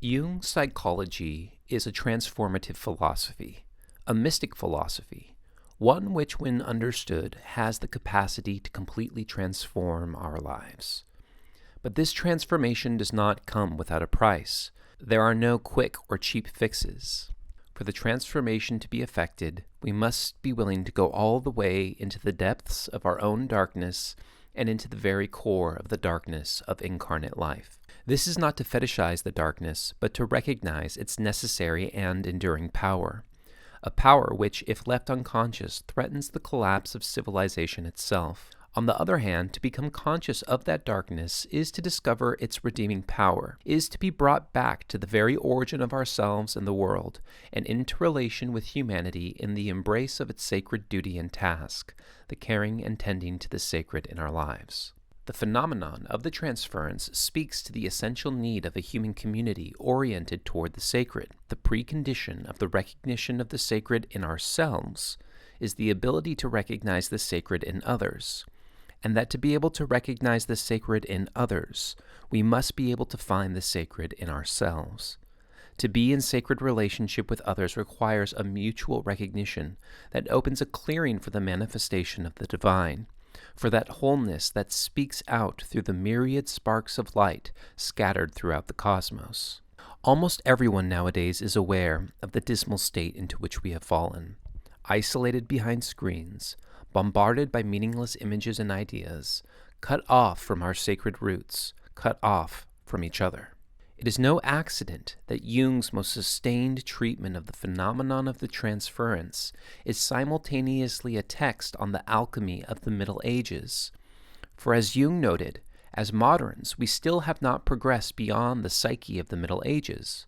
Jung's psychology is a transformative philosophy, a mystic philosophy, one which, when understood, has the capacity to completely transform our lives. But this transformation does not come without a price. There are no quick or cheap fixes. For the transformation to be effected, we must be willing to go all the way into the depths of our own darkness and into the very core of the darkness of incarnate life. This is not to fetishize the darkness, but to recognize its necessary and enduring power. A power which, if left unconscious, threatens the collapse of civilization itself. On the other hand, to become conscious of that darkness is to discover its redeeming power, is to be brought back to the very origin of ourselves and the world, and into relation with humanity in the embrace of its sacred duty and task, the caring and tending to the sacred in our lives. The phenomenon of the transference speaks to the essential need of a human community oriented toward the sacred. The precondition of the recognition of the sacred in ourselves is the ability to recognize the sacred in others, and that to be able to recognize the sacred in others, we must be able to find the sacred in ourselves. To be in sacred relationship with others requires a mutual recognition that opens a clearing for the manifestation of the divine, for that wholeness that speaks out through the myriad sparks of light scattered throughout the cosmos. Almost everyone nowadays is aware of the dismal state into which we have fallen. Isolated behind screens, bombarded by meaningless images and ideas, cut off from our sacred roots, cut off from each other. It is no accident that Jung's most sustained treatment of the phenomenon of the transference is simultaneously a text on the alchemy of the Middle Ages. For as Jung noted, as moderns, we still have not progressed beyond the psyche of the Middle Ages,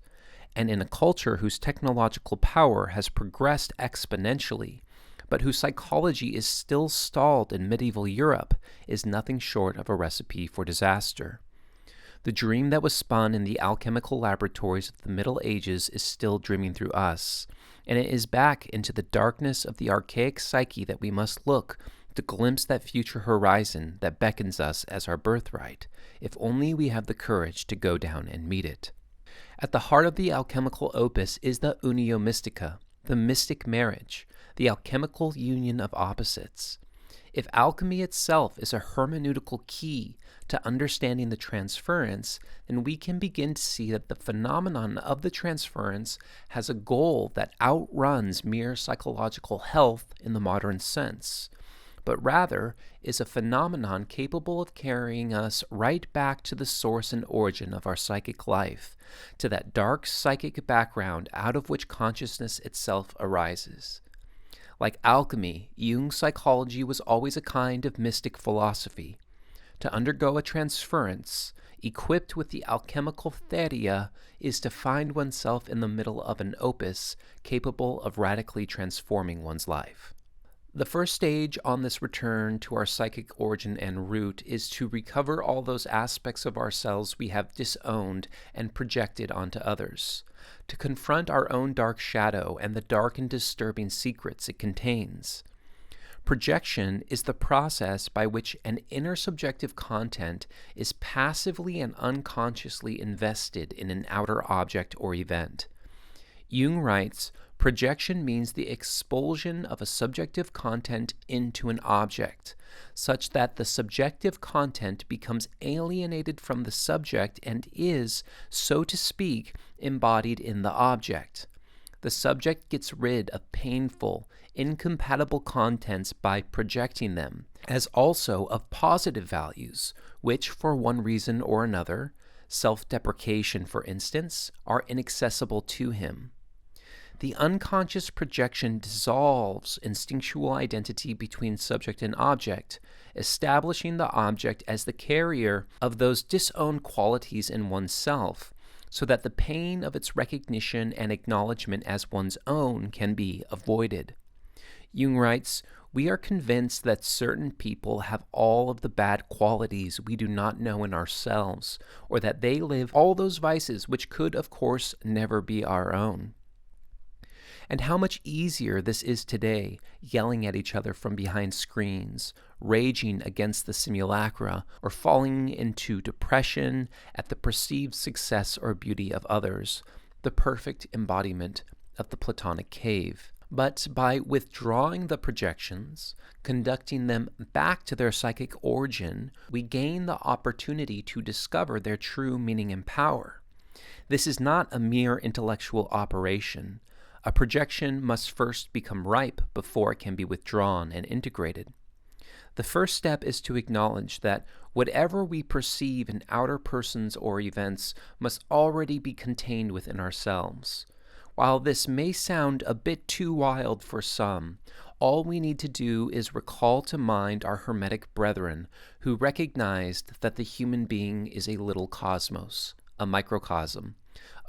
and in a culture whose technological power has progressed exponentially, but whose psychology is still stalled in medieval Europe, is nothing short of a recipe for disaster. The dream that was spun in the alchemical laboratories of the Middle Ages is still dreaming through us, and it is back into the darkness of the archaic psyche that we must look to glimpse that future horizon that beckons us as our birthright, if only we have the courage to go down and meet it. At the heart of the alchemical opus is the unio mystica, the mystic marriage, the alchemical union of opposites. If alchemy itself is a hermeneutical key to understanding the transference, then we can begin to see that the phenomenon of the transference has a goal that outruns mere psychological health in the modern sense, but rather is a phenomenon capable of carrying us right back to the source and origin of our psychic life, to that dark psychic background out of which consciousness itself arises. Like alchemy, Jung's psychology was always a kind of mystic philosophy. To undergo a transference, equipped with the alchemical theoria, is to find oneself in the middle of an opus capable of radically transforming one's life. The first stage on this return to our psychic origin and root is to recover all those aspects of ourselves we have disowned and projected onto others, to confront our own dark shadow and the dark and disturbing secrets it contains. Projection is the process by which an inner subjective content is passively and unconsciously invested in an outer object or event. Jung writes, projection means the expulsion of a subjective content into an object, such that the subjective content becomes alienated from the subject and is, so to speak, embodied in the object. The subject gets rid of painful, incompatible contents by projecting them, as also of positive values, which, for one reason or another, self-deprecation for instance, are inaccessible to him. The unconscious projection dissolves instinctual identity between subject and object, establishing the object as the carrier of those disowned qualities in oneself, so that the pain of its recognition and acknowledgement as one's own can be avoided. Jung writes, we are convinced that certain people have all of the bad qualities we do not know in ourselves, or that they live all those vices which could, of course, never be our own. And how much easier this is today, yelling at each other from behind screens, raging against the simulacra, or falling into depression at the perceived success or beauty of others, the perfect embodiment of the Platonic cave. But by withdrawing the projections, conducting them back to their psychic origin, we gain the opportunity to discover their true meaning and power. This is not a mere intellectual operation. A projection must first become ripe before it can be withdrawn and integrated. The first step is to acknowledge that whatever we perceive in outer persons or events must already be contained within ourselves. While this may sound a bit too wild for some, all we need to do is recall to mind our Hermetic brethren who recognized that the human being is a little cosmos, a microcosm,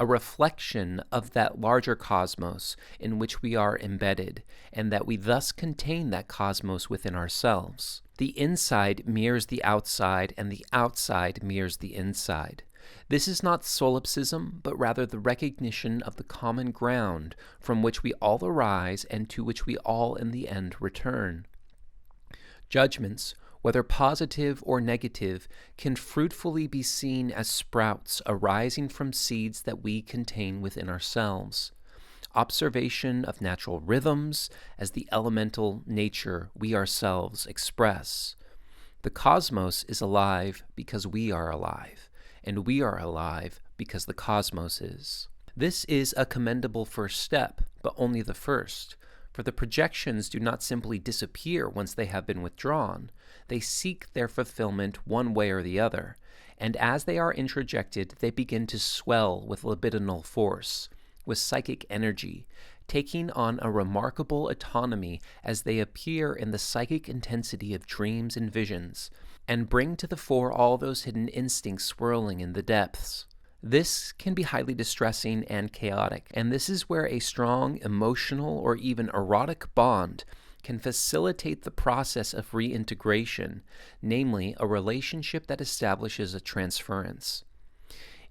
a reflection of that larger cosmos in which we are embedded, and that we thus contain that cosmos within ourselves. The inside mirrors the outside, and the outside mirrors the inside. This is not solipsism, but rather the recognition of the common ground from which we all arise and to which we all in the end return. Judgments, whether positive or negative, can fruitfully be seen as sprouts arising from seeds that we contain within ourselves. Observation of natural rhythms as the elemental nature we ourselves express. The cosmos is alive because we are alive, and we are alive because the cosmos is. This is a commendable first step, but only the first, for the projections do not simply disappear once they have been withdrawn. They seek their fulfillment one way or the other, and as they are introjected, they begin to swell with libidinal force, with psychic energy, taking on a remarkable autonomy as they appear in the psychic intensity of dreams and visions, and bring to the fore all those hidden instincts swirling in the depths. This can be highly distressing and chaotic, and this is where a strong emotional or even erotic bond can facilitate the process of reintegration, namely a relationship that establishes a transference.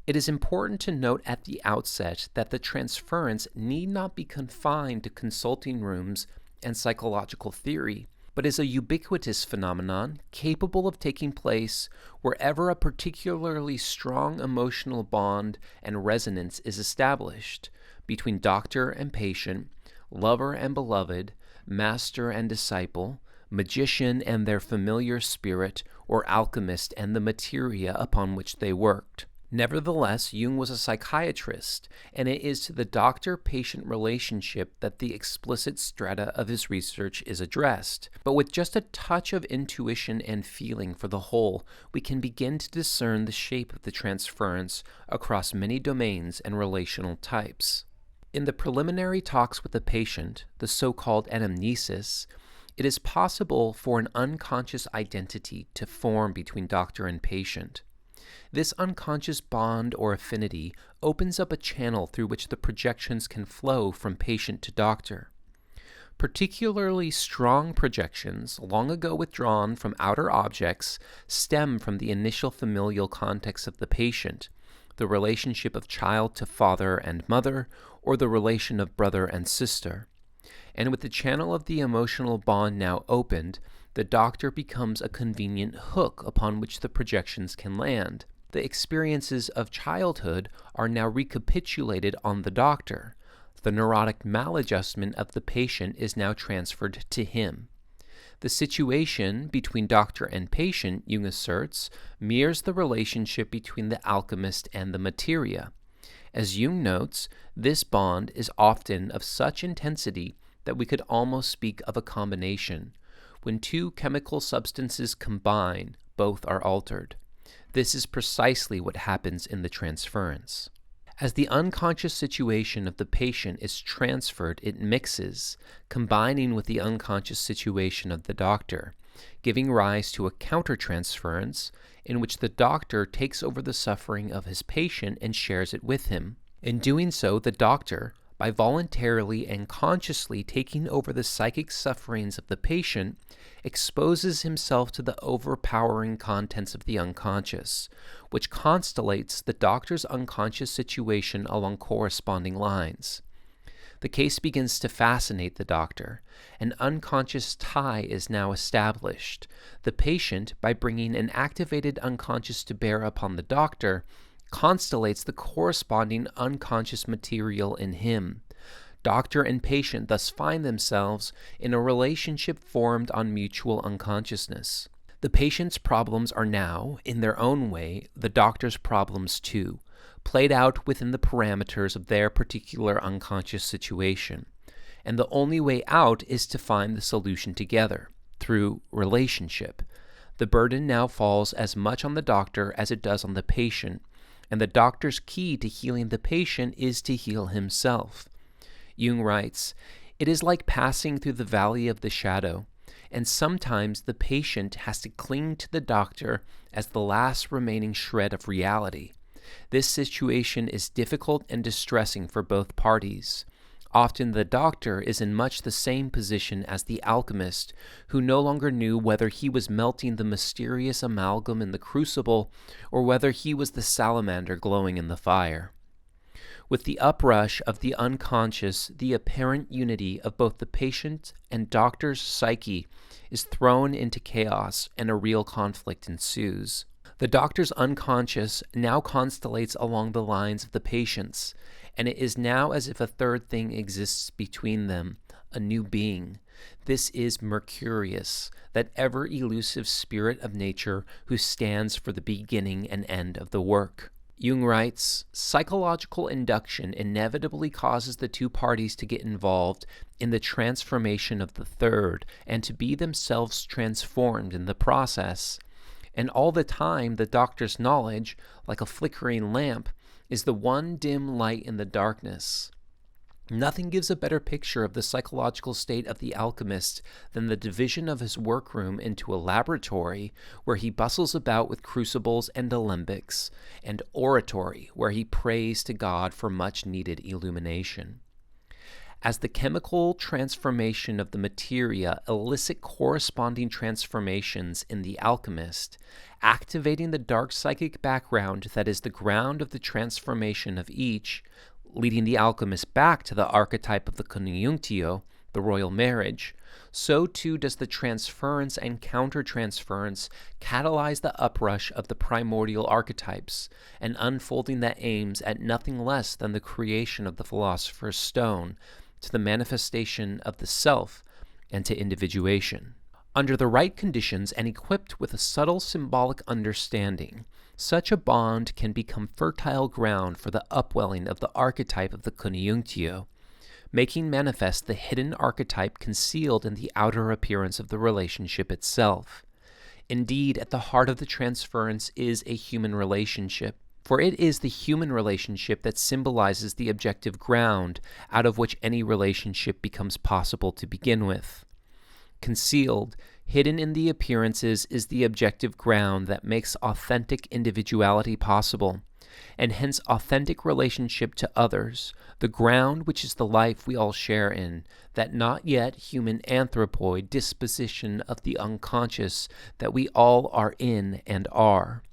It is important to note at the outset that the transference need not be confined to consulting rooms and psychological theory, but is a ubiquitous phenomenon capable of taking place wherever a particularly strong emotional bond and resonance is established between doctor and patient, lover and beloved, master and disciple, magician and their familiar spirit, or alchemist and the materia upon which they worked. Nevertheless, Jung was a psychiatrist, and it is to the doctor-patient relationship that the explicit strata of his research is addressed. But with just a touch of intuition and feeling for the whole, we can begin to discern the shape of the transference across many domains and relational types. In the preliminary talks with the patient, the so-called anamnesis, it is possible for an unconscious identity to form between doctor and patient. This unconscious bond or affinity opens up a channel through which the projections can flow from patient to doctor. Particularly strong projections, long ago withdrawn from outer objects, stem from the initial familial context of the patient, the relationship of child to father and mother, or the relation of brother and sister. And with the channel of the emotional bond now opened, the doctor becomes a convenient hook upon which the projections can land. The experiences of childhood are now recapitulated on the doctor. The neurotic maladjustment of the patient is now transferred to him. The situation between doctor and patient, Jung asserts, mirrors the relationship between the alchemist and the materia. As Jung notes, this bond is often of such intensity that we could almost speak of a combination. When two chemical substances combine, both are altered. This is precisely what happens in the transference. As the unconscious situation of the patient is transferred, it mixes, combining with the unconscious situation of the doctor, giving rise to a countertransference in which the doctor takes over the suffering of his patient and shares it with him. In doing so, the doctor, by voluntarily and consciously taking over the psychic sufferings of the patient, exposes himself to the overpowering contents of the unconscious, which constellates the doctor's unconscious situation along corresponding lines. The case begins to fascinate the doctor. An unconscious tie is now established. The patient, by bringing an activated unconscious to bear upon the doctor, constellates the corresponding unconscious material in him. Doctor and patient thus find themselves in a relationship formed on mutual unconsciousness. The patient's problems are now, in their own way, the doctor's problems too, played out within the parameters of their particular unconscious situation. And the only way out is to find the solution together, through relationship. The burden now falls as much on the doctor as it does on the patient, and the doctor's key to healing the patient is to heal himself. Jung writes, "It is like passing through the valley of the shadow, and sometimes the patient has to cling to the doctor as the last remaining shred of reality. This situation is difficult and distressing for both parties. Often the doctor is in much the same position as the alchemist, who no longer knew whether he was melting the mysterious amalgam in the crucible or whether he was the salamander glowing in the fire. With the uprush of the unconscious, the apparent unity of both the patient and doctor's psyche is thrown into chaos, and a real conflict ensues. The doctor's unconscious now constellates along the lines of the patient's, and it is now as if a third thing exists between them, a new being. This is Mercurius, that ever-elusive spirit of nature who stands for the beginning and end of the work." Jung writes, "Psychological induction inevitably causes the two parties to get involved in the transformation of the third and to be themselves transformed in the process. And all the time the doctor's knowledge, like a flickering lamp, is the one dim light in the darkness. Nothing gives a better picture of the psychological state of the alchemist than the division of his workroom into a laboratory, where he bustles about with crucibles and alembics, and oratory, where he prays to God for much-needed illumination. As the chemical transformation of the materia elicit corresponding transformations in the alchemist, activating the dark psychic background that is the ground of the transformation of each, leading the alchemist back to the archetype of the conjunctio, the royal marriage, so too does the transference and counter-transference catalyze the uprush of the primordial archetypes, an unfolding that aims at nothing less than the creation of the philosopher's stone, to the manifestation of the self, and to individuation. Under the right conditions and equipped with a subtle symbolic understanding, such a bond can become fertile ground for the upwelling of the archetype of the conjunctio, making manifest the hidden archetype concealed in the outer appearance of the relationship itself. Indeed, at the heart of the transference is a human relationship, for it is the human relationship that symbolizes the objective ground out of which any relationship becomes possible to begin with. Concealed, hidden in the appearances is the objective ground that makes authentic individuality possible, and hence authentic relationship to others, the ground which is the life we all share in, that not yet human anthropoid disposition of the unconscious that we all are in and are.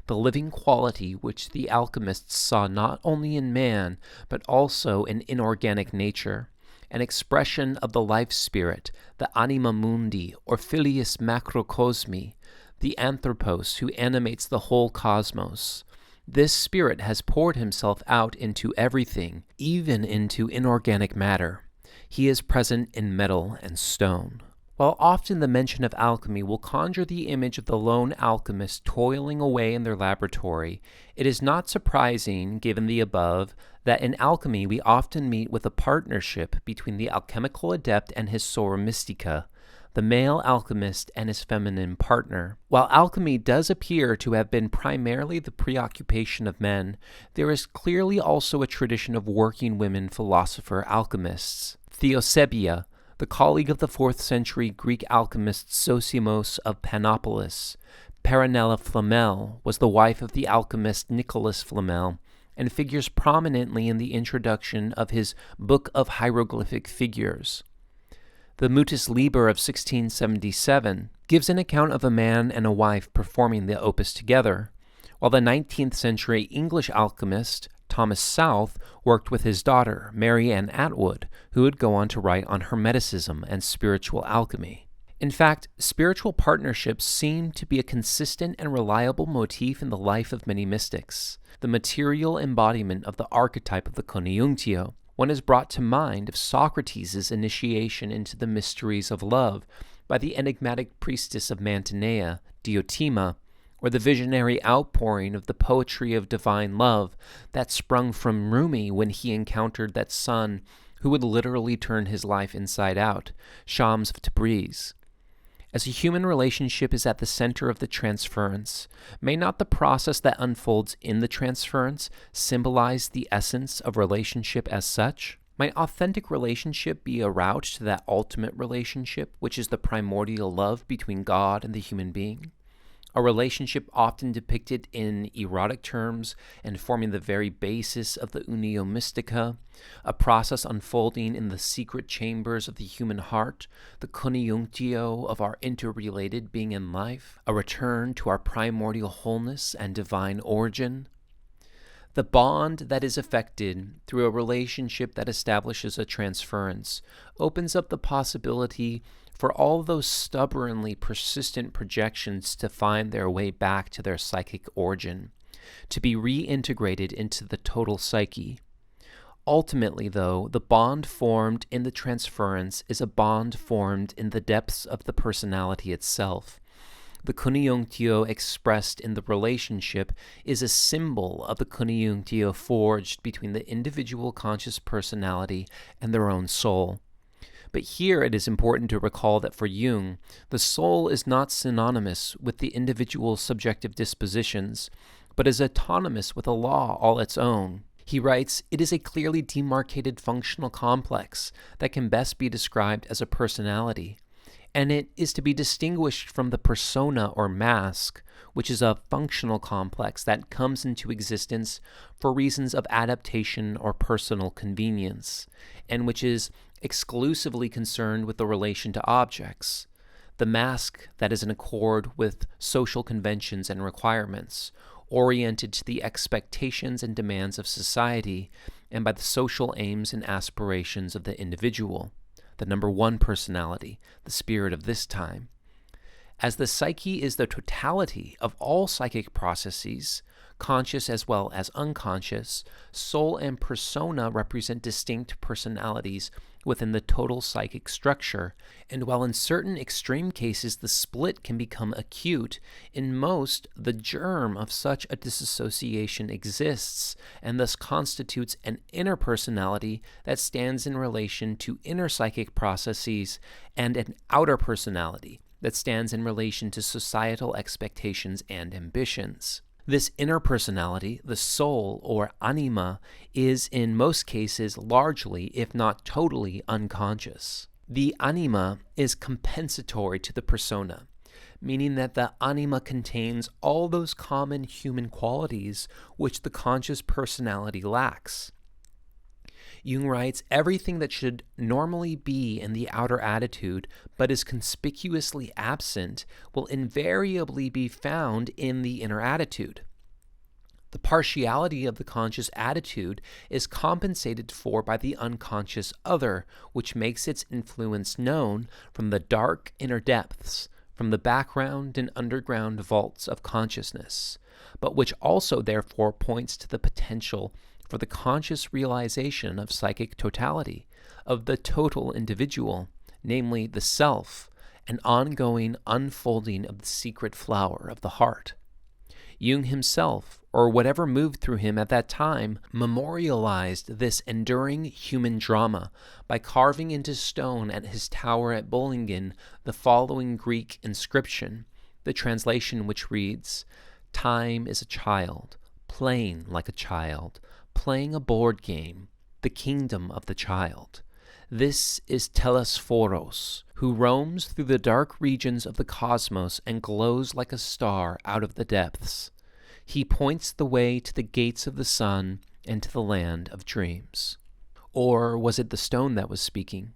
The living quality which the alchemists saw not only in man, but also in inorganic nature, an expression of the life spirit, the anima mundi, or filius macrocosmi, the anthropos who animates the whole cosmos. This spirit has poured himself out into everything, even into inorganic matter. He is present in metal and stone. While often the mention of alchemy will conjure the image of the lone alchemist toiling away in their laboratory, it is not surprising, given the above, that in alchemy we often meet with a partnership between the alchemical adept and his sora mystica, the male alchemist and his feminine partner. While alchemy does appear to have been primarily the preoccupation of men, there is clearly also a tradition of working women philosopher alchemists. Theosebia, the colleague of the 4th century Greek alchemist Zosimos of Panopolis, Peronella Flamel, was the wife of the alchemist Nicholas Flamel, and figures prominently in the introduction of his Book of Hieroglyphic Figures. The Mutus Liber of 1677 gives an account of a man and a wife performing the opus together, while the 19th century English alchemist Thomas South worked with his daughter, Mary Ann Atwood, who would go on to write on Hermeticism and spiritual alchemy. In fact, spiritual partnerships seem to be a consistent and reliable motif in the life of many mystics. The material embodiment of the archetype of the conjunctio, one is brought to mind of Socrates' initiation into the mysteries of love by the enigmatic priestess of Mantinea, Diotima, or the visionary outpouring of the poetry of divine love that sprung from Rumi when he encountered that son who would literally turn his life inside out, Shams of Tabriz. As a human relationship is at the center of the transference, may not the process that unfolds in the transference symbolize the essence of relationship as such? Might authentic relationship be a route to that ultimate relationship, which is the primordial love between God and the human being? A relationship often depicted in erotic terms and forming the very basis of the unio mystica, a process unfolding in the secret chambers of the human heart, the conjunctio of our interrelated being in life, a return to our primordial wholeness and divine origin. The bond that is effected through a relationship that establishes a transference opens up the possibility for all those stubbornly persistent projections to find their way back to their psychic origin, to be reintegrated into the total psyche. Ultimately, though, the bond formed in the transference is a bond formed in the depths of the personality itself. The conjunctio expressed in the relationship is a symbol of the conjunctio forged between the individual conscious personality and their own soul. But here it is important to recall that for Jung, the soul is not synonymous with the individual subjective dispositions, but is autonomous with a law all its own. He writes, "It is a clearly demarcated functional complex that can best be described as a personality, and it is to be distinguished from the persona or mask, which is a functional complex that comes into existence for reasons of adaptation or personal convenience, and which is exclusively concerned with the relation to objects. The mask that is in accord with social conventions and requirements, oriented to the expectations and demands of society, and by the social aims and aspirations of the individual, the number one personality, the spirit of this time. As the psyche is the totality of all psychic processes, conscious as well as unconscious, soul and persona represent distinct personalities within the total psychic structure, and while in certain extreme cases the split can become acute, in most the germ of such a disassociation exists, and thus constitutes an inner personality that stands in relation to inner psychic processes, and an outer personality that stands in relation to societal expectations and ambitions. This inner personality, the soul or anima, is in most cases largely, if not totally, unconscious. The anima is compensatory to the persona, meaning that the anima contains all those common human qualities which the conscious personality lacks. Jung writes, everything that should normally be in the outer attitude but is conspicuously absent will invariably be found in the inner attitude. The partiality of the conscious attitude is compensated for by the unconscious other, which makes its influence known from the dark inner depths, from the background and underground vaults of consciousness, but which also therefore points to the potential for the conscious realization of psychic totality, of the total individual, namely the self, an ongoing unfolding of the secret flower of the heart. Jung himself, or whatever moved through him at that time, memorialized this enduring human drama by carving into stone at his tower at Bollingen the following Greek inscription, the translation which reads, "Time is a child, playing like a child, playing a board game, the kingdom of the child. This is Telesphorus, who roams through the dark regions of the cosmos and glows like a star out of the depths. He points the way to the gates of the sun and to the land of dreams." Or was it the stone that was speaking?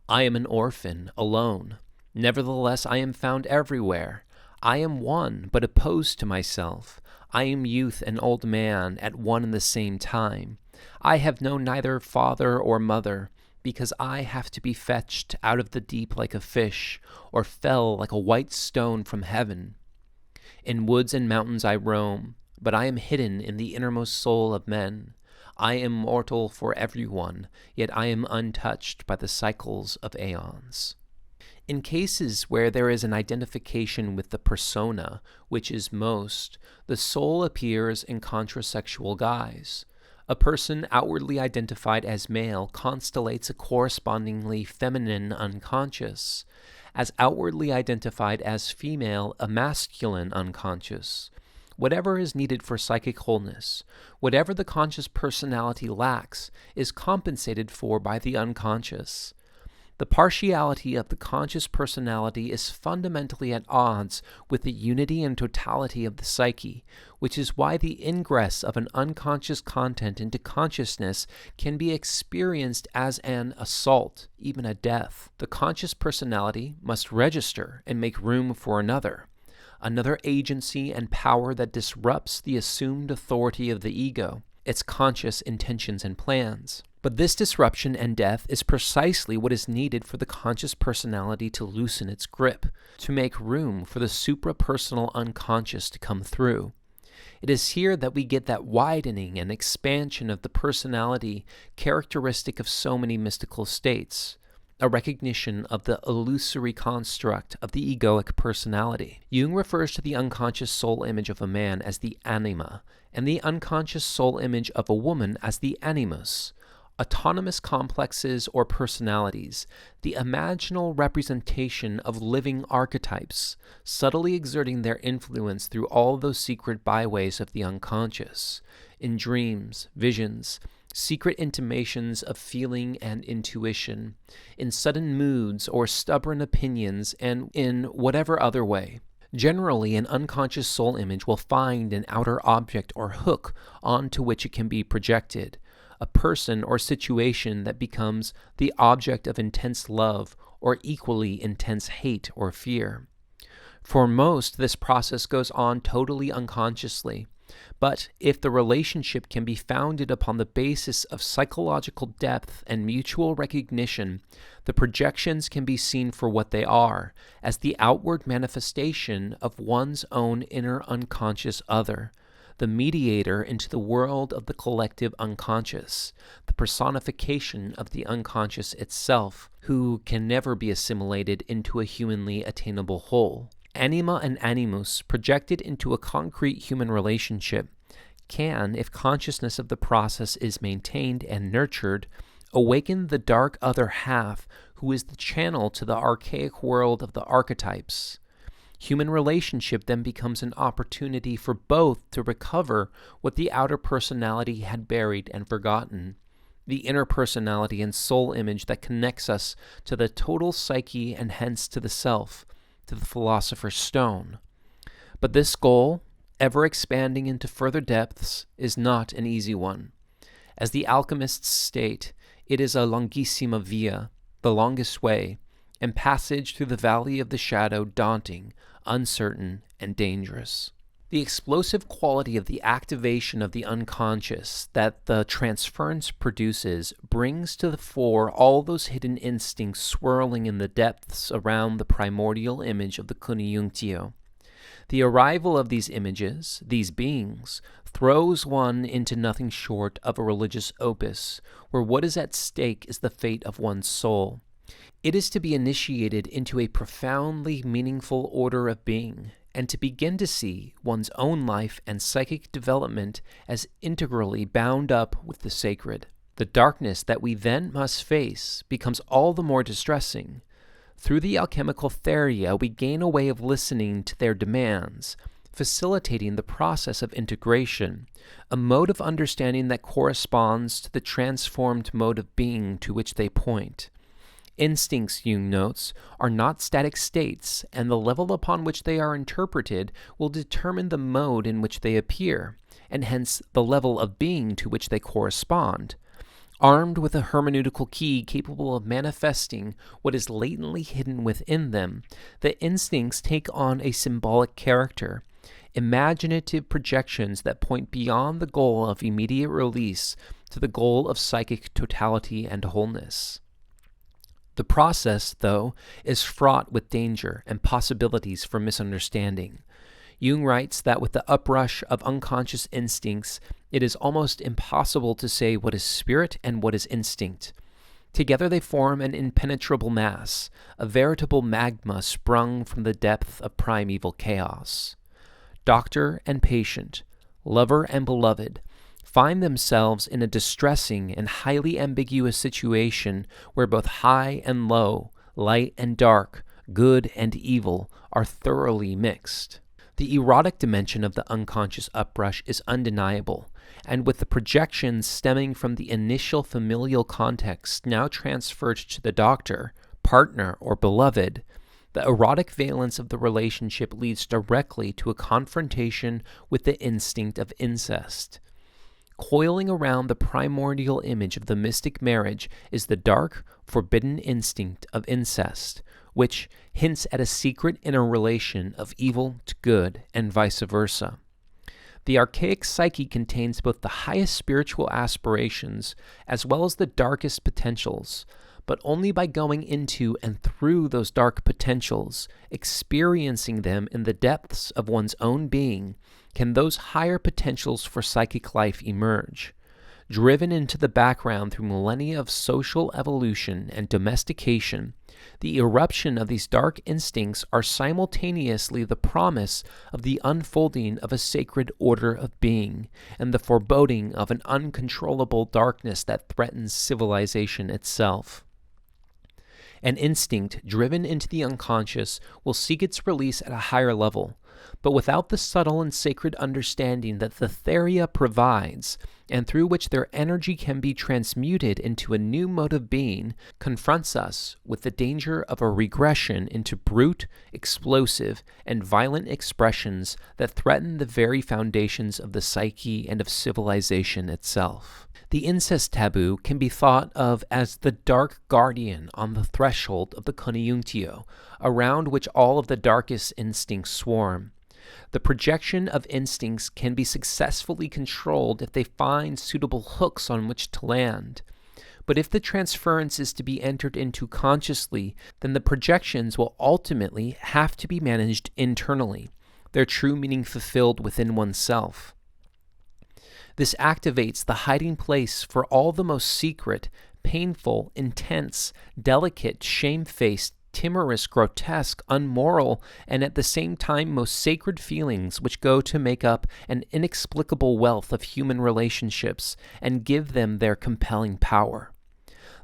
"I am an orphan, alone. Nevertheless, I am found everywhere. I am one, but opposed to myself. I am youth and old man at one and the same time. I have known neither father or mother, because I have to be fetched out of the deep like a fish, or fell like a white stone from heaven. In woods and mountains I roam, but I am hidden in the innermost soul of men. I am mortal for everyone, yet I am untouched by the cycles of aeons. In cases where there is an identification with the persona, which is most, the soul appears in contrasexual guise. A person outwardly identified as male constellates a correspondingly feminine unconscious, as outwardly identified as female a masculine unconscious. Whatever is needed for psychic wholeness, whatever the conscious personality lacks, is compensated for by the unconscious. The partiality of the conscious personality is fundamentally at odds with the unity and totality of the psyche, which is why the ingress of an unconscious content into consciousness can be experienced as an assault, even a death. The conscious personality must register and make room for another agency and power that disrupts the assumed authority of the ego, its conscious intentions and plans. But this disruption and death is precisely what is needed for the conscious personality to loosen its grip, to make room for the suprapersonal unconscious to come through. It is here that we get that widening and expansion of the personality characteristic of so many mystical states, a recognition of the illusory construct of the egoic personality. Jung refers to the unconscious soul image of a man as the Anima, and the unconscious soul image of a woman as the Animus. Autonomous complexes or personalities, the imaginal representation of living archetypes, subtly exerting their influence through all those secret byways of the unconscious, in dreams, visions, secret intimations of feeling and intuition, in sudden moods or stubborn opinions, and in whatever other way. Generally, an unconscious soul image will find an outer object or hook onto which it can be projected, a person or situation that becomes the object of intense love or equally intense hate or fear. For most, this process goes on totally unconsciously, but if the relationship can be founded upon the basis of psychological depth and mutual recognition, the projections can be seen for what they are, as the outward manifestation of one's own inner unconscious other, the mediator into the world of the collective unconscious, the personification of the unconscious itself, who can never be assimilated into a humanly attainable whole. Anima and animus, projected into a concrete human relationship, can, if consciousness of the process is maintained and nurtured, awaken the dark other half, who is the channel to the archaic world of the archetypes. Human relationship then becomes an opportunity for both to recover what the outer personality had buried and forgotten, the inner personality and soul image that connects us to the total psyche and hence to the self, to the philosopher's stone. But this goal, ever expanding into further depths, is not an easy one. As the alchemists state, it is a longissima via, the longest way, and passage through the valley of the shadow daunting, uncertain, and dangerous. The explosive quality of the activation of the unconscious that the transference produces brings to the fore all those hidden instincts swirling in the depths around the primordial image of the Conjunktio. The arrival of these images, these beings, throws one into nothing short of a religious opus, where what is at stake is the fate of one's soul. It is to be initiated into a profoundly meaningful order of being, and to begin to see one's own life and psychic development as integrally bound up with the sacred. The darkness that we then must face becomes all the more distressing. Through the alchemical theoria, we gain a way of listening to their demands, facilitating the process of integration, a mode of understanding that corresponds to the transformed mode of being to which they point. Instincts, Jung notes, are not static states, and the level upon which they are interpreted will determine the mode in which they appear, and hence the level of being to which they correspond. Armed with a hermeneutical key capable of manifesting what is latently hidden within them, the instincts take on a symbolic character, imaginative projections that point beyond the goal of immediate release to the goal of psychic totality and wholeness. The process, though, is fraught with danger and possibilities for misunderstanding. Jung writes that with the uprush of unconscious instincts, it is almost impossible to say what is spirit and what is instinct. Together they form an impenetrable mass, a veritable magma sprung from the depth of primeval chaos. Doctor and patient, lover and beloved, find themselves in a distressing and highly ambiguous situation where both high and low, light and dark, good and evil are thoroughly mixed. The erotic dimension of the unconscious uprush is undeniable, and with the projections stemming from the initial familial context now transferred to the doctor, partner, or beloved, the erotic valence of the relationship leads directly to a confrontation with the instinct of incest. Coiling around the primordial image of the mystic marriage is the dark, forbidden instinct of incest, which hints at a secret interrelation of evil to good and vice versa. The archaic psyche contains both the highest spiritual aspirations as well as the darkest potentials, but only by going into and through those dark potentials, experiencing them in the depths of one's own being, can those higher potentials for psychic life emerge. Driven into the background through millennia of social evolution and domestication, the eruption of these dark instincts are simultaneously the promise of the unfolding of a sacred order of being and the foreboding of an uncontrollable darkness that threatens civilization itself. An instinct driven into the unconscious will seek its release at a higher level, but without the subtle and sacred understanding that the theria provides, and through which their energy can be transmuted into a new mode of being, confronts us with the danger of a regression into brute, explosive, and violent expressions that threaten the very foundations of the psyche and of civilization itself. The incest taboo can be thought of as the dark guardian on the threshold of the conjunctio, around which all of the darkest instincts swarm. The projection of instincts can be successfully controlled if they find suitable hooks on which to land. But if the transference is to be entered into consciously, then the projections will ultimately have to be managed internally, their true meaning fulfilled within oneself. This activates the hiding place for all the most secret, painful, intense, delicate, shamefaced, timorous, grotesque, unmoral, and at the same time most sacred feelings which go to make up an inexplicable wealth of human relationships and give them their compelling power.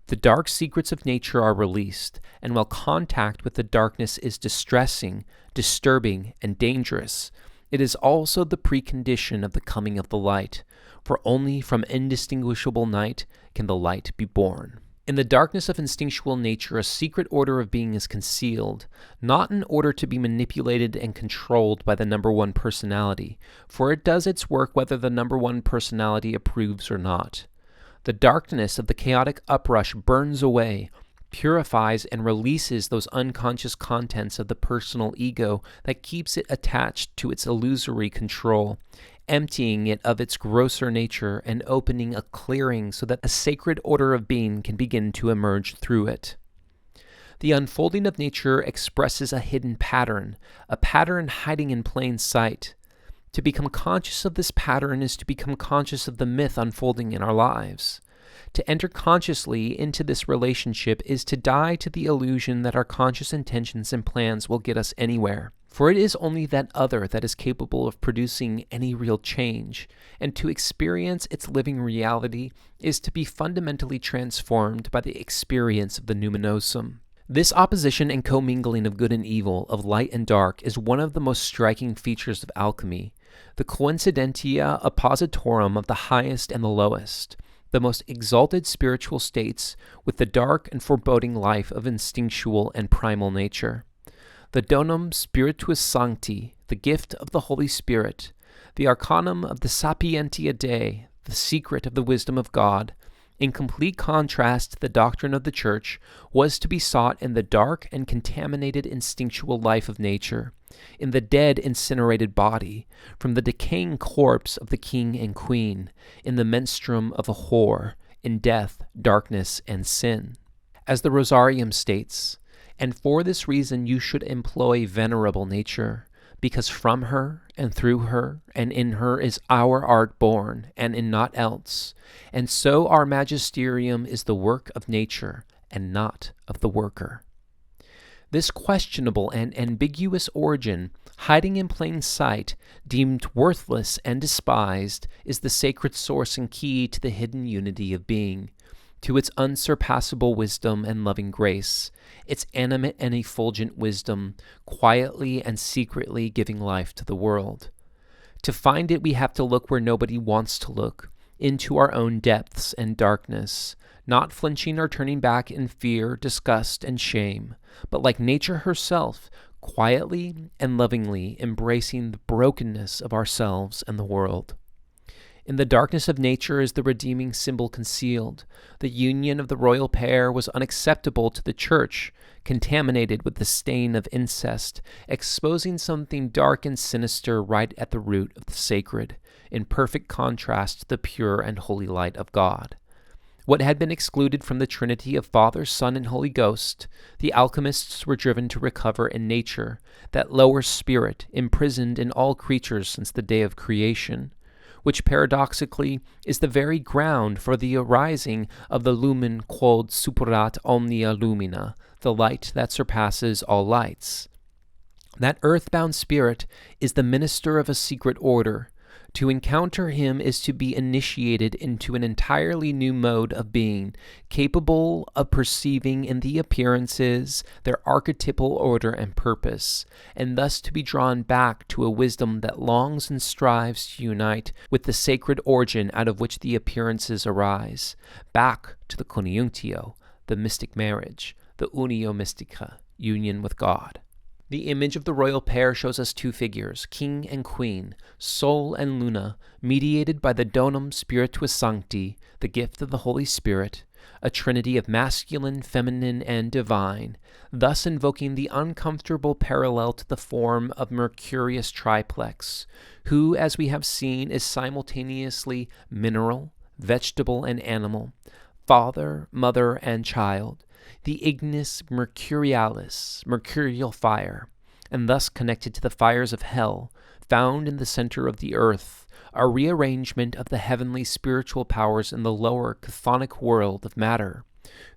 The dark secrets of nature are released, and while contact with the darkness is distressing, disturbing, and dangerous, it is also the precondition of the coming of the light, for only from indistinguishable night can the light be born. In the darkness of instinctual nature, a secret order of being is concealed, not in order to be manipulated and controlled by the number one personality, for it does its work whether the number one personality approves or not. The darkness of the chaotic uprush burns away, purifies and releases those unconscious contents of the personal ego that keeps it attached to its illusory control, emptying it of its grosser nature and opening a clearing so that a sacred order of being can begin to emerge through it. The unfolding of nature expresses a hidden pattern, a pattern hiding in plain sight. To become conscious of this pattern is to become conscious of the myth unfolding in our lives. To enter consciously into this relationship is to die to the illusion that our conscious intentions and plans will get us anywhere. For it is only that other that is capable of producing any real change, and to experience its living reality is to be fundamentally transformed by the experience of the numinosum. This opposition and commingling of good and evil, of light and dark, is one of the most striking features of alchemy, the coincidentia oppositorum of the highest and the lowest, the most exalted spiritual states with the dark and foreboding life of instinctual and primal nature. The donum spiritus sancti, the gift of the Holy Spirit, the arcanum of the sapientia Dei, the secret of the wisdom of God, In complete contrast to the doctrine of the Church, was to be sought in the dark and contaminated instinctual life of nature, in the dead incinerated body, from the decaying corpse of the king and queen, in the menstruum of a whore, in death, darkness, and sin. As the Rosarium states, and for this reason you should employ venerable nature, because from her, and through her, and in her is our art born, and in naught else. And so our magisterium is the work of nature, and not of the worker. This questionable and ambiguous origin, hiding in plain sight, deemed worthless and despised, is the sacred source and key to the hidden unity of being, to its unsurpassable wisdom and loving grace, its animate and effulgent wisdom, quietly and secretly giving life to the world. To find it, we have to look where nobody wants to look, into our own depths and darkness, not flinching or turning back in fear, disgust, and shame, but like nature herself, quietly and lovingly embracing the brokenness of ourselves and the world. In the darkness of nature is the redeeming symbol concealed. The union of the royal pair was unacceptable to the Church, contaminated with the stain of incest, exposing something dark and sinister right at the root of the sacred, in perfect contrast to the pure and holy light of God. What had been excluded from the Trinity of Father, Son, and Holy Ghost, the alchemists were driven to recover in nature, that lower spirit imprisoned in all creatures since the day of creation, which paradoxically is the very ground for the arising of the lumen quod superat omnia lumina, the light that surpasses all lights. That earthbound spirit is the minister of a secret order. To encounter him is to be initiated into an entirely new mode of being, capable of perceiving in the appearances their archetypal order and purpose, and thus to be drawn back to a wisdom that longs and strives to unite with the sacred origin out of which the appearances arise, back to the conjunctio, the mystic marriage, the unio mystica, union with God. The image of the royal pair shows us two figures, king and queen, sol and luna, mediated by the donum spiritus sancti, the gift of the Holy Spirit, a trinity of masculine, feminine, and divine, thus invoking the uncomfortable parallel to the form of Mercurius triplex, who, as we have seen, is simultaneously mineral, vegetable, and animal, father, mother, and child, the ignis mercurialis, mercurial fire, and thus connected to the fires of hell, found in the center of the earth, a rearrangement of the heavenly spiritual powers in the lower chthonic world of matter,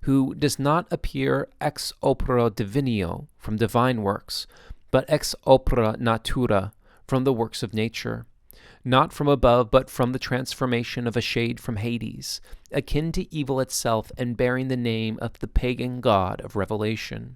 who does not appear ex opera divinio, from divine works, but ex opera natura, from the works of nature, not from above, but from the transformation of a shade from Hades, akin to evil itself and bearing the name of the pagan god of Revelation.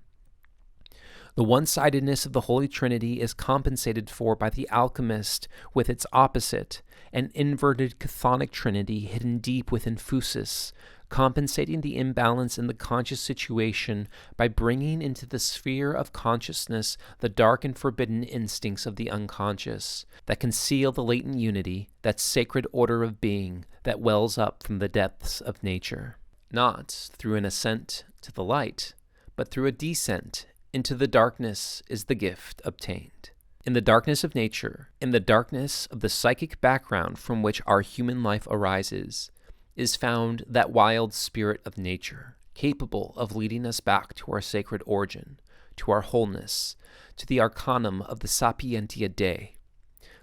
The one-sidedness of the Holy Trinity is compensated for by the alchemist with its opposite, an inverted chthonic trinity hidden deep within phusis, compensating the imbalance in the conscious situation by bringing into the sphere of consciousness the dark and forbidden instincts of the unconscious, that conceal the latent unity, that sacred order of being that wells up from the depths of nature. Not through an ascent to the light, but through a descent into the darkness is the gift obtained. In the darkness of nature, in the darkness of the psychic background from which our human life arises, is found that wild spirit of nature, capable of leading us back to our sacred origin, to our wholeness, to the arcanum of the sapientia Dei.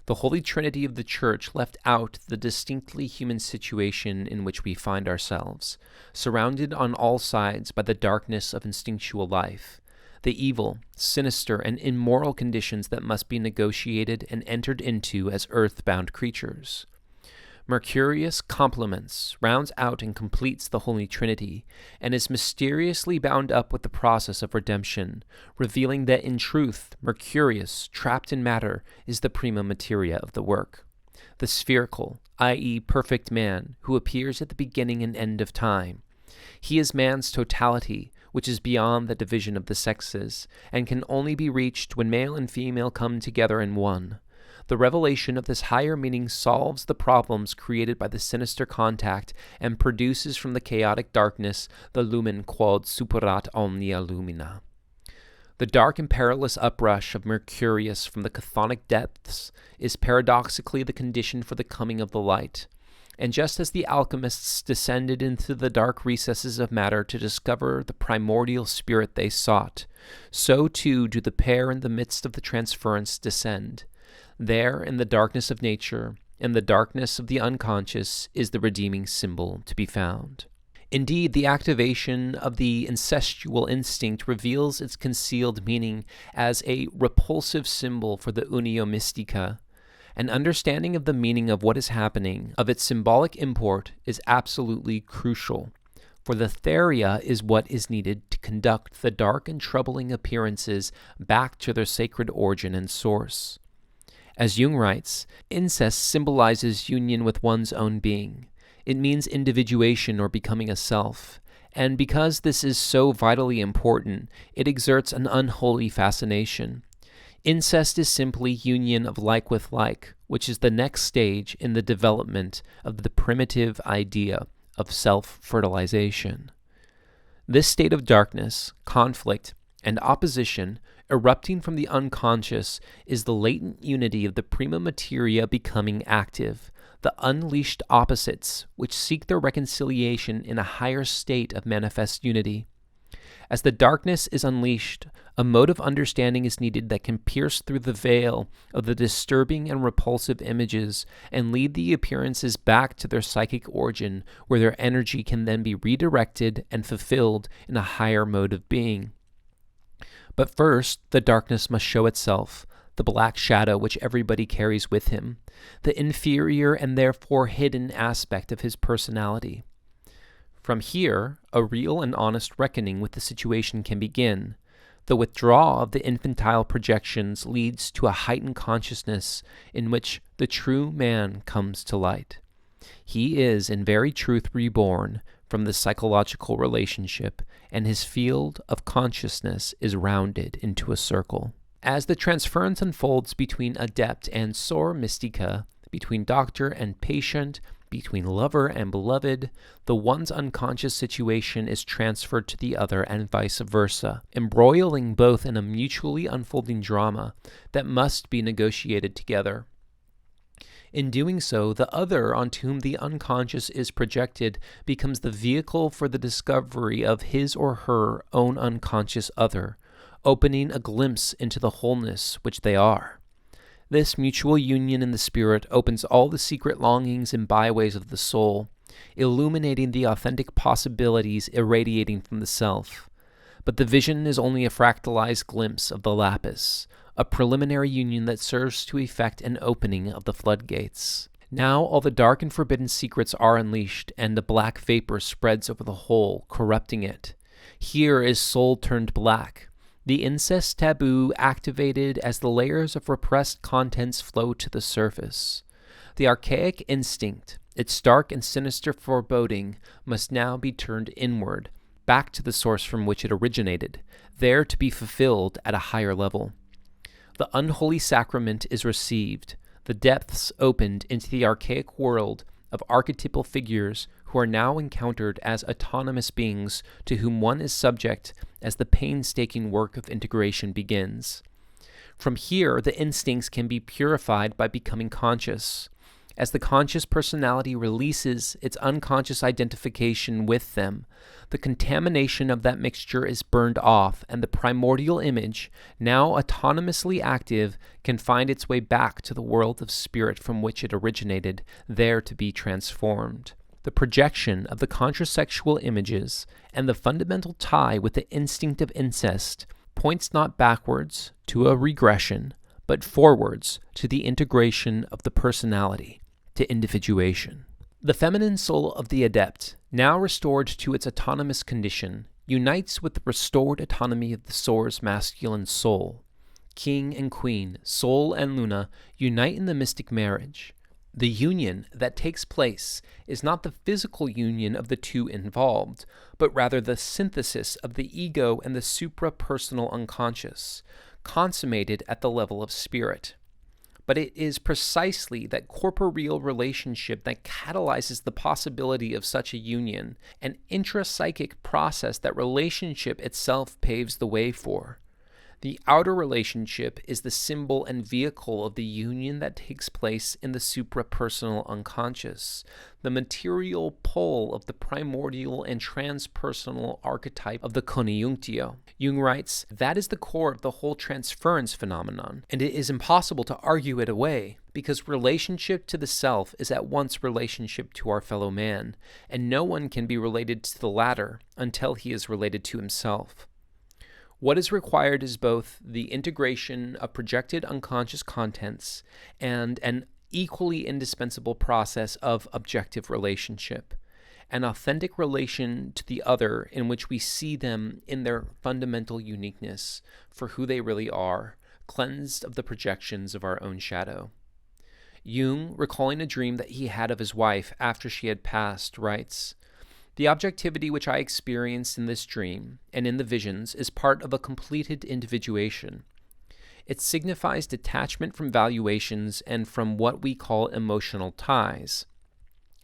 The Holy Trinity of the Church left out the distinctly human situation in which we find ourselves, surrounded on all sides by the darkness of instinctual life, the evil, sinister, and immoral conditions that must be negotiated and entered into as earth-bound creatures. Mercurius complements, rounds out, and completes the Holy Trinity, and is mysteriously bound up with the process of redemption, revealing that in truth, Mercurius, trapped in matter, is the prima materia of the work. The spherical, i.e., perfect man, who appears at the beginning and end of time. He is man's totality, which is beyond the division of the sexes, and can only be reached when male and female come together in one. The revelation of this higher meaning solves the problems created by the sinister contact and produces from the chaotic darkness the lumen quod superat omnia lumina. The dark and perilous uprush of Mercurius from the chthonic depths is paradoxically the condition for the coming of the light. And just as the alchemists descended into the dark recesses of matter to discover the primordial spirit they sought, so too do the pair in the midst of the transference descend. There, in the darkness of nature, in the darkness of the unconscious, is the redeeming symbol to be found. Indeed, the activation of the incestual instinct reveals its concealed meaning as a repulsive symbol for the unio mystica. An understanding of the meaning of what is happening, of its symbolic import, is absolutely crucial, for the theria is what is needed to conduct the dark and troubling appearances back to their sacred origin and source. As Jung writes, incest symbolizes union with one's own being. It means individuation or becoming a self, and because this is so vitally important, it exerts an unholy fascination. Incest is simply union of like with like, which is the next stage in the development of the primitive idea of self-fertilization. This state of darkness, conflict, and opposition erupting from the unconscious is the latent unity of the prima materia becoming active, the unleashed opposites which seek their reconciliation in a higher state of manifest unity. As the darkness is unleashed, a mode of understanding is needed that can pierce through the veil of the disturbing and repulsive images and lead the appearances back to their psychic origin, where their energy can then be redirected and fulfilled in a higher mode of being. But first, the darkness must show itself, the black shadow which everybody carries with him, the inferior and therefore hidden aspect of his personality. From here, a real and honest reckoning with the situation can begin. The withdrawal of the infantile projections leads to a heightened consciousness in which the true man comes to light. He is in very truth reborn from the psychological relationship, and his field of consciousness is rounded into a circle. As the transference unfolds between adept and sor mystica, between doctor and patient, between lover and beloved, the one's unconscious situation is transferred to the other and vice versa, embroiling both in a mutually unfolding drama that must be negotiated together. In doing so, the other onto whom the unconscious is projected becomes the vehicle for the discovery of his or her own unconscious other, opening a glimpse into the wholeness which they are. This mutual union in the spirit opens all the secret longings and byways of the soul, illuminating the authentic possibilities irradiating from the self. But the vision is only a fractalized glimpse of the lapis, a preliminary union that serves to effect an opening of the floodgates. Now all the dark and forbidden secrets are unleashed, and the black vapor spreads over the whole, corrupting it. Here is soul turned black, the incest taboo activated as the layers of repressed contents flow to the surface. The archaic instinct, its stark and sinister foreboding, must now be turned inward, back to the source from which it originated, there to be fulfilled at a higher level. The unholy sacrament is received, the depths opened into the archaic world of archetypal figures who are now encountered as autonomous beings to whom one is subject as the painstaking work of integration begins. From here, the instincts can be purified by becoming conscious. As the conscious personality releases its unconscious identification with them, the contamination of that mixture is burned off, and the primordial image, now autonomously active, can find its way back to the world of spirit from which it originated, there to be transformed. The projection of the contrasexual images and the fundamental tie with the instinct of incest points not backwards to a regression, but forwards to the integration of the personality, to individuation. The feminine soul of the adept, now restored to its autonomous condition, unites with the restored autonomy of the sor's masculine soul. King and queen, Sol and Luna, unite in the mystic marriage. The union that takes place is not the physical union of the two involved, but rather the synthesis of the ego and the supra-personal unconscious, consummated at the level of spirit. But it is precisely that corporeal relationship that catalyzes the possibility of such a union, an intrapsychic process that relationship itself paves the way for. The outer relationship is the symbol and vehicle of the union that takes place in the suprapersonal unconscious, the material pole of the primordial and transpersonal archetype of the conjunctio. Jung writes, that is the core of the whole transference phenomenon, and it is impossible to argue it away, because relationship to the self is at once relationship to our fellow man, and no one can be related to the latter until he is related to himself. What is required is both the integration of projected unconscious contents and an equally indispensable process of objective relationship, an authentic relation to the other in which we see them in their fundamental uniqueness for who they really are, cleansed of the projections of our own shadow. Jung, recalling a dream that he had of his wife after she had passed, writes, the objectivity which I experienced in this dream and in the visions is part of a completed individuation. It signifies detachment from valuations and from what we call emotional ties.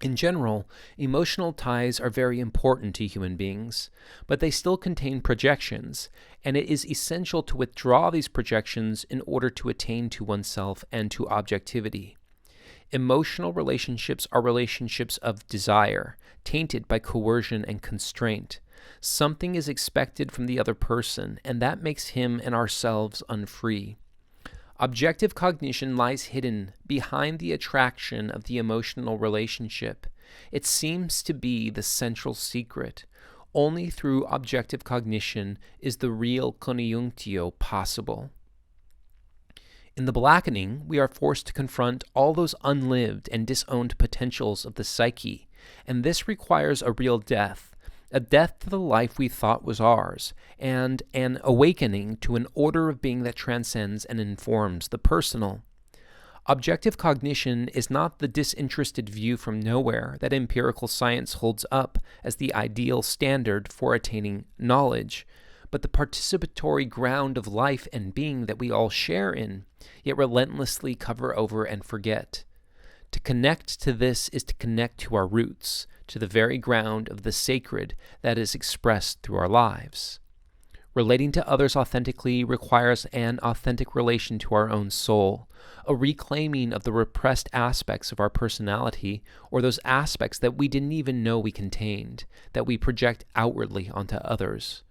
In general, emotional ties are very important to human beings, but they still contain projections, and it is essential to withdraw these projections in order to attain to oneself and to objectivity. Emotional relationships are relationships of desire, tainted by coercion and constraint. Something is expected from the other person, and that makes him and ourselves unfree. Objective cognition lies hidden behind the attraction of the emotional relationship. It seems to be the central secret. Only through objective cognition is the real conjunctio possible. In the blackening, we are forced to confront all those unlived and disowned potentials of the psyche, and this requires a real death, a death to the life we thought was ours, and an awakening to an order of being that transcends and informs the personal. Objective cognition is not the disinterested view from nowhere that empirical science holds up as the ideal standard for attaining knowledge, but the participatory ground of life and being that we all share in, yet relentlessly cover over and forget. To connect to this is to connect to our roots, to the very ground of the sacred that is expressed through our lives. Relating to others authentically requires an authentic relation to our own soul, a reclaiming of the repressed aspects of our personality, or those aspects that we didn't even know we contained, that we project outwardly onto others.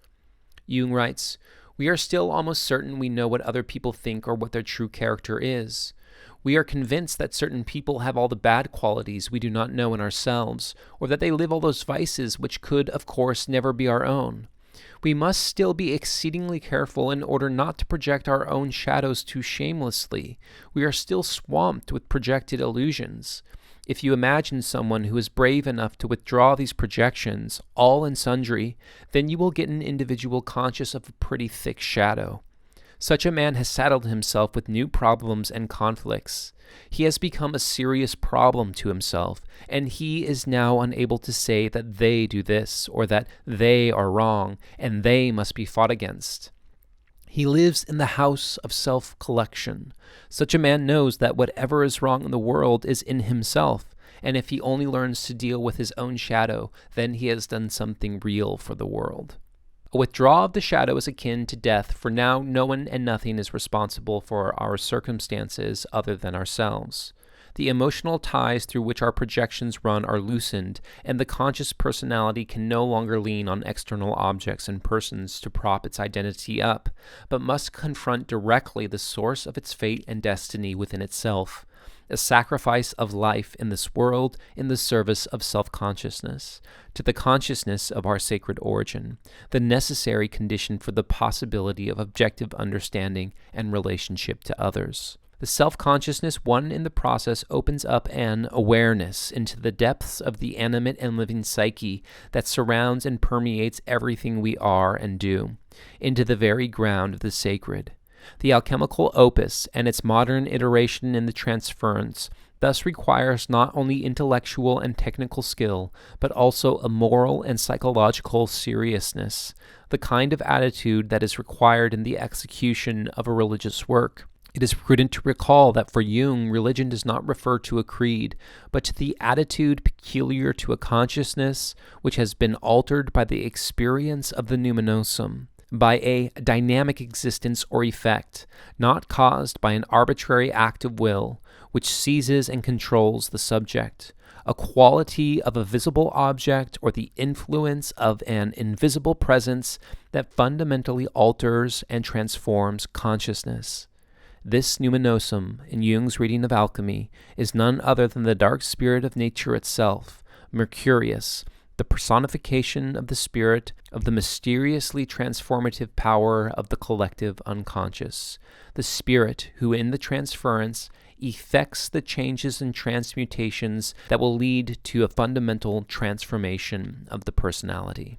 Jung writes, we are still almost certain we know what other people think or what their true character is. We are convinced that certain people have all the bad qualities we do not know in ourselves, or that they live all those vices which could, of course, never be our own. We must still be exceedingly careful in order not to project our own shadows too shamelessly. We are still swamped with projected illusions. If you imagine someone who is brave enough to withdraw these projections, all and sundry, then you will get an individual conscious of a pretty thick shadow. Such a man has saddled himself with new problems and conflicts. He has become a serious problem to himself, and he is now unable to say that they do this, or that they are wrong, and they must be fought against. He lives in the house of self-collection. Such a man knows that whatever is wrong in the world is in himself, and if he only learns to deal with his own shadow, then he has done something real for the world. A withdrawal of the shadow is akin to death, for now no one and nothing is responsible for our circumstances other than ourselves. The emotional ties through which our projections run are loosened, and the conscious personality can no longer lean on external objects and persons to prop its identity up, but must confront directly the source of its fate and destiny within itself, a sacrifice of life in this world in the service of self-consciousness, to the consciousness of our sacred origin, the necessary condition for the possibility of objective understanding and relationship to others. The self-consciousness won in the process opens up an awareness into the depths of the animate and living psyche that surrounds and permeates everything we are and do, into the very ground of the sacred. The alchemical opus and its modern iteration in the Transference thus requires not only intellectual and technical skill, but also a moral and psychological seriousness, the kind of attitude that is required in the execution of a religious work. It is prudent to recall that for Jung, religion does not refer to a creed, but to the attitude peculiar to a consciousness which has been altered by the experience of the numinosum, by a dynamic existence or effect, not caused by an arbitrary act of will, which seizes and controls the subject, a quality of a visible object or the influence of an invisible presence that fundamentally alters and transforms consciousness. This numinosum, in Jung's reading of alchemy, is none other than the dark spirit of nature itself, Mercurius, the personification of the spirit of the mysteriously transformative power of the collective unconscious, the spirit who in the transference effects the changes and transmutations that will lead to a fundamental transformation of the personality.